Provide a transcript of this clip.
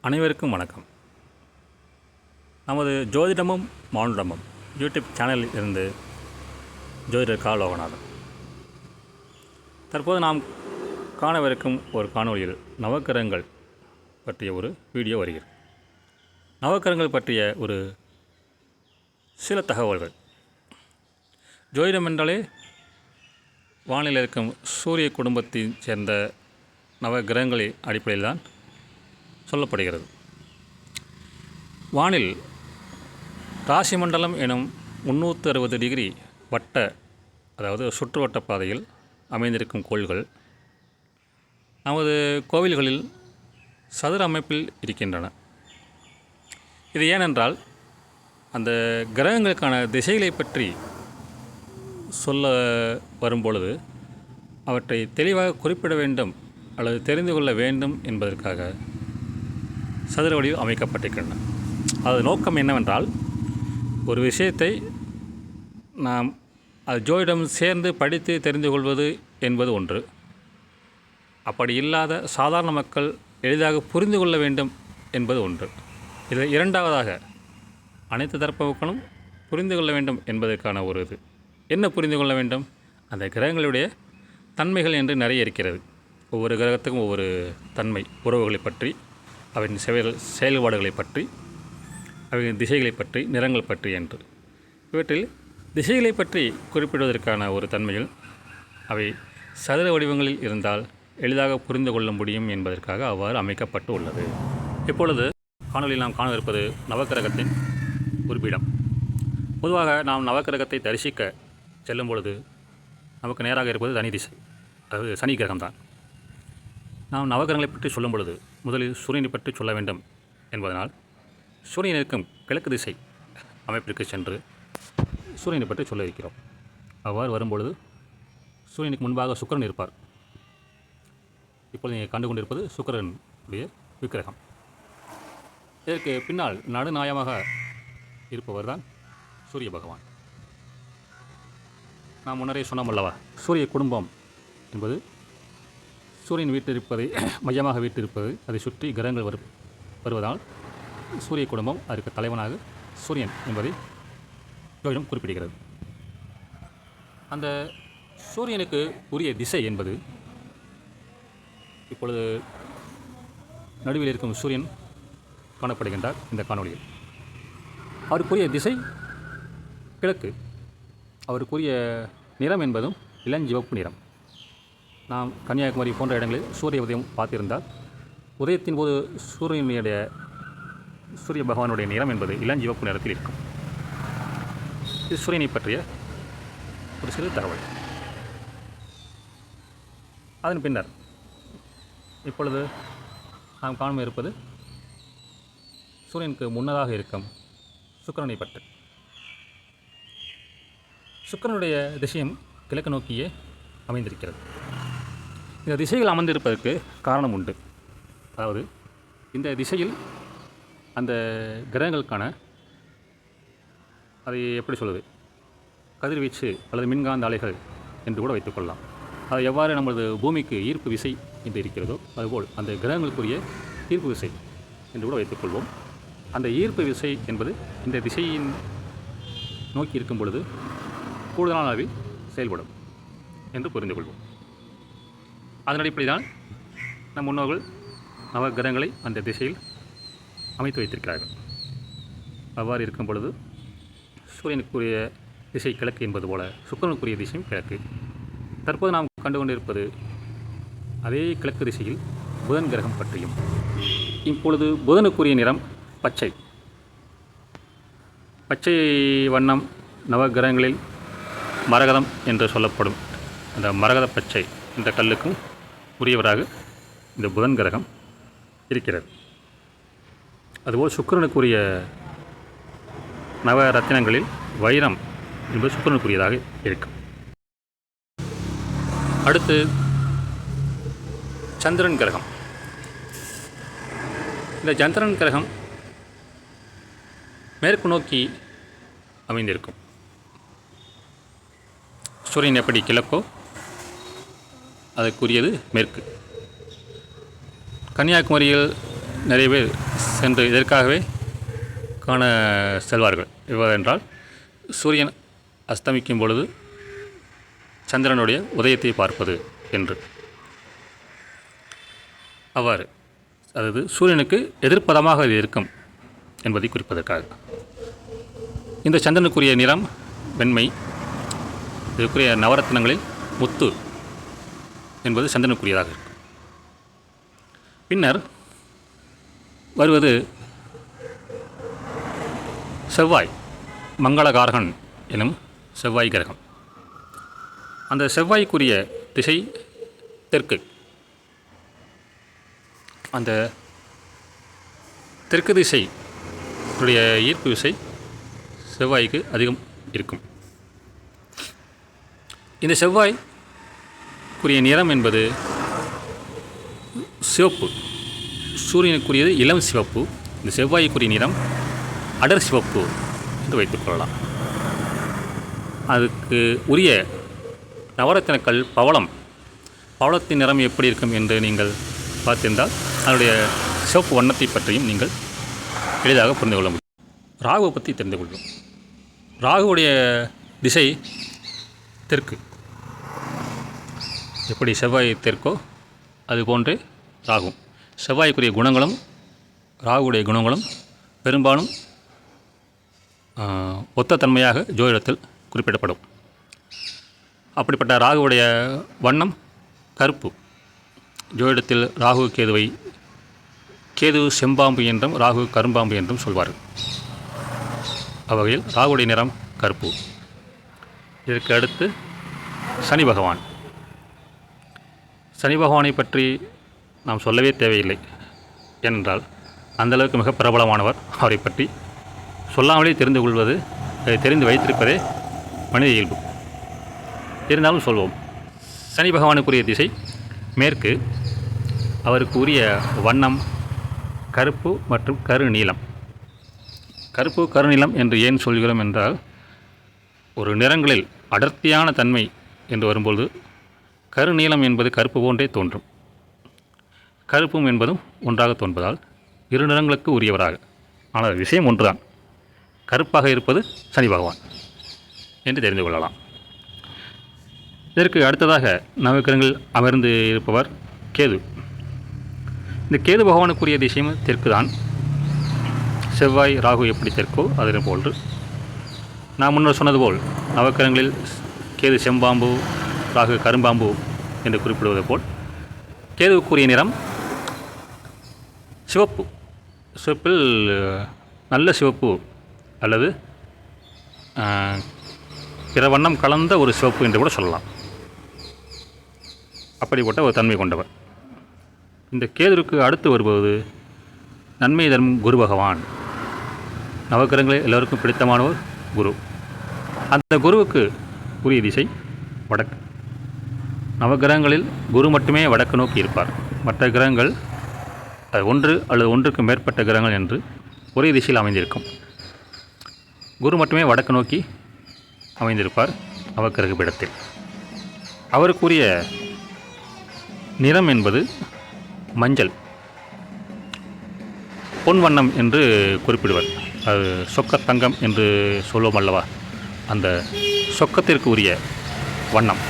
அனைவருக்கும் வணக்கம். நமது ஜோதிடமும் மானுடமும் யூடியூப் சேனலில் இருந்து ஜோதிடர் கா. லோகநாதன். தற்போது நாம் காணவிருக்கும் ஒரு காணொலியில் நவக்கிரகங்கள் பற்றிய ஒரு வீடியோ வருகிறது. நவக்கிரகங்கள் பற்றிய ஒரு சில தகவல்கள். ஜோதிடம் என்றாலே வானில் இருக்கும் சூரிய குடும்பத்தை சேர்ந்த நவக்கிரகங்களின் அடிப்படையில் தான் சொல்லப்படுகிறது. வானில் ராசி மண்டலம் எனும் 360 டிகிரி வட்ட, அதாவது சுற்றுவட்ட பாதையில் அமைந்திருக்கும் கோள்கள் நமது கோவில்களில் சதுர அமைப்பில் இருக்கின்றன. இது ஏனென்றால் அந்த கிரகங்களுக்கான திசைகளை பற்றி சொல்ல வரும்பொழுது அவற்றை தெளிவாக குறிப்பிட வேண்டும் அல்லது தெரிந்து கொள்ள வேண்டும் என்பதற்காக சதுர வடிவில் அமைக்கப்பட்டிருக்கின்றன. அது நோக்கம் என்னவென்றால், ஒரு விஷயத்தை நாம் அது ஜோதிடம் சேர்ந்து படித்து தெரிந்து கொள்வது என்பது ஒன்று. அப்படி இல்லாத சாதாரண மக்கள் எளிதாக புரிந்து கொள்ள வேண்டும் என்பது ஒன்று. இதில் இரண்டாவதாக அனைத்து தரப்பு மக்களும் புரிந்து கொள்ள வேண்டும் என்பதற்கான ஒரு இது. என்ன புரிந்து கொள்ள வேண்டும்? அந்த கிரகங்களுடைய தன்மைகள் என்று நிறைய இருக்கிறது. ஒவ்வொரு கிரகத்துக்கும் ஒவ்வொரு தன்மை, உறவுகளை பற்றி, அவையின் செயல்பாடுகளை பற்றி, அவையின் திசைகளை பற்றி, நிறங்கள் பற்றி என்று. இவற்றில் திசைகளை பற்றி குறிப்பிடுவதற்கான ஒரு தன்மையில் அவை சதுர வடிவங்களில் இருந்தால் எளிதாக புரிந்து கொள்ள முடியும் என்பதற்காக அவ்வாறு அமைக்கப்பட்டு உள்ளது. இப்பொழுது காணொலியில் நாம் காணவிருப்பது நவக்கிரகத்தின் குறிப்பிடம். பொதுவாக நாம் நவக்கிரகத்தை தரிசிக்க செல்லும் பொழுது நமக்கு நேராக இருப்பது தனி திசை, அதாவது சனி கிரகம்தான். நாம் நவகிரகங்களை பற்றி சொல்லும் பொழுது முதலில் சூரியனை பற்றி சொல்ல வேண்டும் என்பதனால் சூரியன் இருக்கும் கிழக்கு திசை அமைப்பிற்கு சென்று சூரியனை பற்றி சொல்ல இருக்கிறோம். அவ்வாறு வரும்பொழுது சூரியனுக்கு முன்பாக சுக்கிரன் இருப்பார். இப்பொழுது நீங்கள் கண்டு கொண்டிருப்பது சுக்கிரனுடைய விக்கிரகம். இதற்கு பின்னால் நடுநாயகமாக இருப்பவர் தான் சூரிய பகவான். நாம் முன்னரே சொன்னோம் அல்லவா, சூரிய குடும்பம் என்பது சூரியன் வீட்டிருப்பதை மையமாக வீட்டிருப்பது, அதை சுற்றி கிரகங்கள் வருவதால் சூரிய குடும்பம் அதற்கு தலைவனாக சூரியன் என்பதை ஜோதிடம் குறிப்பிடுகிறது. அந்த சூரியனுக்கு உரிய திசை என்பது, இப்பொழுது நடுவில் இருக்கும் சூரியன் காணப்படுகின்றார் இந்த காணொலியில். அவருக்குரிய திசை கிழக்கு. அவருக்குரிய நிறம் என்பதும் இளஞ்சிவப்பு நிறம். நாம் கன்னியாகுமரி போன்ற இடங்களில் சூரிய உதயம் பார்த்திருந்தால் உதயத்தின் போது சூரிய பகவானுடைய நிறம் என்பது இளஞ்சிவப்பு நிறத்தில் இருக்கும். இது சூரியனை பற்றிய ஒரு சிறு தகவல். அதன் பின்னர் இப்பொழுது நாம் காண இருப்பது சூரியனுக்கு முன்னதாக இருக்கும் சுக்கிரனை பற்றி. சுக்கிரனுடைய திசையும் கிழக்கு நோக்கியே அமைந்திருக்கிறது. இந்த திசையில் அமர்ந்திருப்பதற்கு காரணம் உண்டு. அதாவது இந்த திசையில் அந்த கிரகங்களுக்கான, அதை எப்படி சொல்வது, கதிர்வீச்சு அல்லது மின்காந்த அலைகள் என்று கூட வைத்துக்கொள்ளலாம். அது எவ்வாறு நமது பூமிக்கு ஈர்ப்பு விசை என்று இருக்கிறதோ அதுபோல் அந்த கிரகங்களுக்குரிய ஈர்ப்பு விசை என்று கூட வைத்துக்கொள்வோம். அந்த ஈர்ப்பு விசை என்பது இந்த திசையின் நோக்கி இருக்கும் பொழுது கூடுதலான அளவில் செயல்படும் என்று புரிந்து கொள்வோம். அதன் அடிப்படை தான் நம் முன்னோர்கள் நவகிரகங்களை அந்த திசையில் அமைத்து வைத்திருக்கிறார்கள். அவ்வாறு இருக்கும் பொழுது சூரியனுக்குரிய திசை கிழக்கு என்பது போல சுக்கிரனுக்குரிய திசையும் கிழக்கு. தற்போது நாம் கண்டுகொண்டிருப்பது அதே கிழக்கு திசையில் புதன் கிரகம் பற்றியும். இப்பொழுது புதனுக்குரிய நிறம் பச்சை. பச்சை வண்ணம் நவகிரகங்களில் மரகதம் என்று சொல்லப்படும் அந்த மரகத பச்சை இந்த கல்லுக்கும் உரியவராக இந்த புதன் கிரகம் இருக்கிறது. அதுபோல் சுக்கிரனுக்குரிய நவ ரத்தினங்களில் வைரம் என்பது சுக்கிரனுக்குரியதாக இருக்கும். அடுத்து சந்திரன் கிரகம். இந்த சந்திரன் கிரகம் மேற்கு நோக்கி அமைந்திருக்கும். சூரியன் எப்படி கிழக்கோ அதற்குரியது மேற்கு. கன்னியாகுமரியில் நிறைய பேர் சென்று இதற்காகவே காண செல்வார்கள். எவ்வாறென்றால் சூரியன் அஸ்தமிக்கும் பொழுது சந்திரனுடைய உதயத்தை பார்ப்பது என்று. அவ்வாறு அதாவது சூரியனுக்கு எதிர்ப்பதமாக இது இருக்கும் என்பதை குறிப்பதற்காக. இந்த சந்திரனுக்குரிய நிறம் வெண்மை. இதுக்குரிய நவரத்னங்களில் முத்து என்பது சந்திரனுக்குரியதாக இருக்கும். பின்னர் வருவது செவ்வாய், மங்களகாரகன் எனும் செவ்வாய் கிரகம். அந்த செவ்வாய்க்குரிய திசை தெற்கு. அந்த தெற்கு திசை உடைய ஈர்ப்பு விசை செவ்வாய்க்கு அதிகம் இருக்கும். இந்த செவ்வாய்க்குரிய நிறம் என்பது சிவப்பு. சூரியனுக்குரியது இளம் சிவப்பு. இந்த செவ்வாய்க்குரிய நிறம் அடர் சிவப்பு என்று வைத்துக்கொள்ளலாம். அதுக்கு உரிய நவரத்தினக்கல் பவளம். பவளத்தின் நிறம் எப்படி இருக்கும் என்று நீங்கள் பார்த்திருந்தால் அதனுடைய சிவப்பு வண்ணத்தை பற்றியும் நீங்கள் எளிதாக புரிந்து கொள்ள முடியும். ராகுவை பற்றி தெரிந்து கொள்வோம். ராகுவுடைய திசை தெற்கு. எப்படி செவ்வாய் தெற்கோ அதுபோன்றே ராகு. செவ்வாய்க்குரிய குணங்களும் ராகுவுடைய குணங்களும் பெரும்பாலும் ஒத்த தன்மையாக ஜோதிடத்தில் குறிப்பிடப்படும். அப்படிப்பட்ட ராகுவுடைய வண்ணம் கருப்பு. ஜோதிடத்தில் ராகு கேதுவை கேது செம்பாம்பு என்றும் ராகு கரும்பாம்பு என்றும் சொல்வார்கள். அவ்வகையில் ராகுவுடைய நிறம் கருப்பு. இதற்கு அடுத்து சனி பகவான். சனி பகவானை பற்றி நாம் சொல்லவே தேவையில்லை. ஏனென்றால் அந்தளவுக்கு மிக பிரபலமானவர். அவரை பற்றி சொல்லாமலே தெரிந்து வைத்திருப்பதே மனித இயல்பு. இருந்தாலும் சொல்வோம். சனி பகவானுக்குரிய திசை மேற்கு. அவருக்கு உரிய வண்ணம் கருப்பு மற்றும் கருநீலம். கருப்பு கருநீலம் என்று ஏன் சொல்கிறோம் என்றால், ஒரு நிறங்களில் அடர்த்தியான தன்மை என்று வரும்பொழுது கருநீலம் என்பது கருப்பு போன்றே தோன்றும். கருப்பும் என்பதும் ஒன்றாக தோன்பதால் இரு நிறங்களுக்கு உரியவராக. ஆனால் விஷயம் ஒன்றுதான். கருப்பாக இருப்பது சனி பகவான் என்று தெரிந்து கொள்ளலாம். இதற்கு அடுத்ததாக நவக்கிரகங்கள் அமர்ந்து இருப்பவர் கேது. இந்த கேது பகவானுக்குரிய திசையும் தெற்கு தான். செவ்வாய் ராகு எப்படி தெற்கோ அதே போன்று நான் முன்னர் சொன்னது போல் நவக்கிரகங்களில் கேது செம்பாம்பு ராகு கரும்பாம்பு என்று குறிப்பிடுவது போல் கேதுவுக்குரிய நிறம் சிவப்பு. சிவப்பில் நல்ல சிவப்பு அல்லது பிற வண்ணம் கலந்த ஒரு சிவப்பு என்று கூட சொல்லலாம். அப்படிப்பட்ட ஒரு தன்மை கொண்டவர். இந்த கேதுருக்கு அடுத்து வருவது நன்மை தரும் குரு பகவான். நவக்கிரகங்களில் எல்லோருக்கும் பிடித்தமானவர் குரு. அந்த குருவுக்கு உரிய திசை வடக்கு. நவகிரகங்களில் குரு மட்டுமே வடக்கு நோக்கி இருப்பார். மற்ற கிரகங்கள் ஒன்று அல்லது ஒன்றுக்கு மேற்பட்ட கிரகங்கள் என்று ஒரே திசையில் அமைந்திருக்கும். குரு மட்டுமே வடக்கு நோக்கி அமைந்திருப்பார் நவக்கிரக பீடத்தில். அவருக்குரிய நிறம் என்பது மஞ்சள், பொன் வண்ணம் என்று குறிப்பிடுவர். அது சொக்கத்தங்கம் என்று சொல்வோம் அல்லவா, அந்த சொக்கத்திற்கு உரிய வண்ணம்.